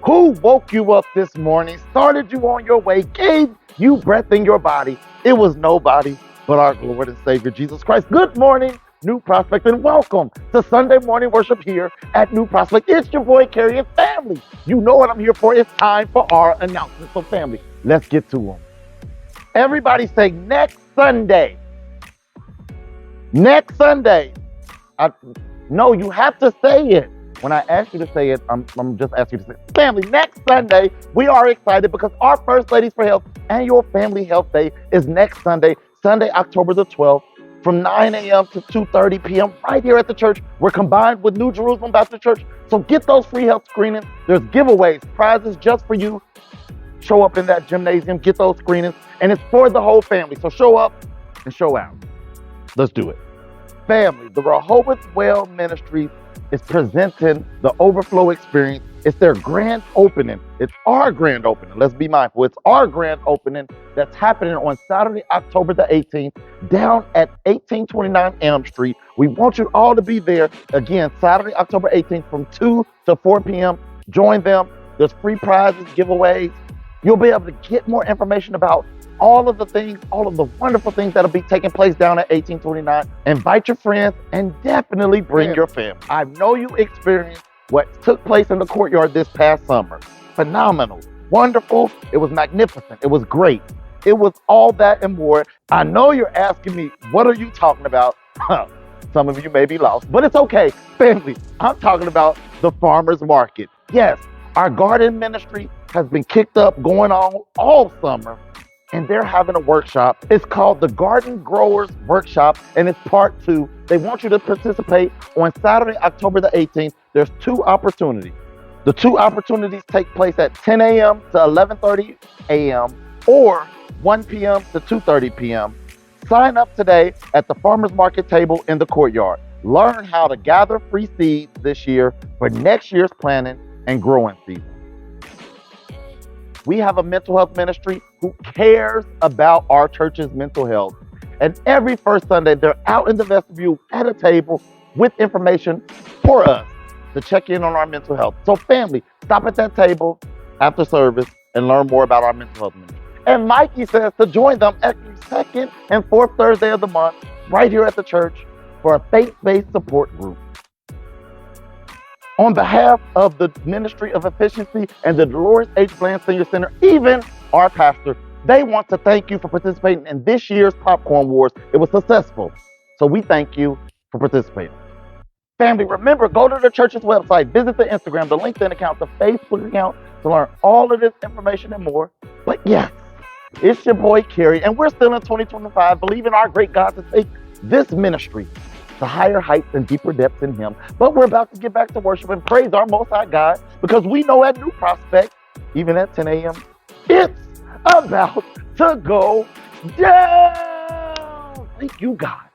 Who woke you up this morning, started you on your way, gave you breath in your body? It was nobody but our Lord and Savior, Jesus Christ. Good morning, New Prospect, and welcome to Sunday morning worship here at New Prospect. It's your boy, Carrie, and family. You know what I'm here for. It's time for our announcements. So, family, let's get to them. Everybody say next Sunday. Next Sunday. No, you have to say it. When I ask you to say it, I'm just asking you to say it. Family, next Sunday, we are excited because our First Ladies for Health Annual Family Health Day is next Sunday, October the 12th, from 9 a.m. to 2:30 p.m. right here at the church. We're combined with New Jerusalem Baptist Church. So get those free health screenings. There's giveaways, prizes just for you. Show up in that gymnasium, get those screenings, and it's for the whole family. So show up and show out. Let's do it. Family, the Rehoboth Well Ministries is presenting the Overflow experience. It's their grand opening. It's our grand opening. Let's be mindful. It's our grand opening that's happening on Saturday, October the 18th, down at 1829 Elm Street. We want you all to be there. Again, Saturday, October 18th from 2 to 4 p.m. Join them. There's free prizes, giveaways. You'll be able to get more information about all of the things, all of the wonderful things that'll be taking place down at 1829. Invite your friends and definitely bring your family. I know you experienced what took place in the courtyard this past summer. Phenomenal, wonderful, it was magnificent, it was great. It was all that and more. I know you're asking me, what are you talking about? Some of you may be lost, but it's okay. Family, I'm talking about the farmer's market. Yes, our garden ministry has been kicked up, going on all summer, and they're having a workshop. It's called the Garden Growers Workshop, and it's part 2. They want you to participate on Saturday, October the 18th. There's 2 opportunities. The 2 opportunities take place at 10 a.m. to 11:30 a.m. or 1 p.m. to 2:30 p.m. Sign up today at the farmer's market table in the courtyard. Learn how to gather free seeds this year for next year's planting and growing season. We have a mental health ministry who cares about our church's mental health. And every first Sunday, they're out in the vestibule at a table with information for us to check in on our mental health. So family, stop at that table after service and learn more about our mental health ministry. And Mikey says to join them every second and fourth Thursday of the month right here at the church for a faith-based support group. On behalf of the Ministry of Efficiency and the Dolores H. Bland Senior Center, even our pastor, they want to thank you for participating in this year's Popcorn Wars. It was successful. So we thank you for participating. Family, remember, go to the church's website, visit the Instagram, the LinkedIn account, the Facebook account to learn all of this information and more. But yes, it's your boy, Carrie, and we're still in 2025, believing our great God to take this ministry to higher heights and deeper depths in Him. But we're about to get back to worship and praise our Most High God, because we know at New Prospect, even at 10 a.m., it's about to go down. Thank you, God.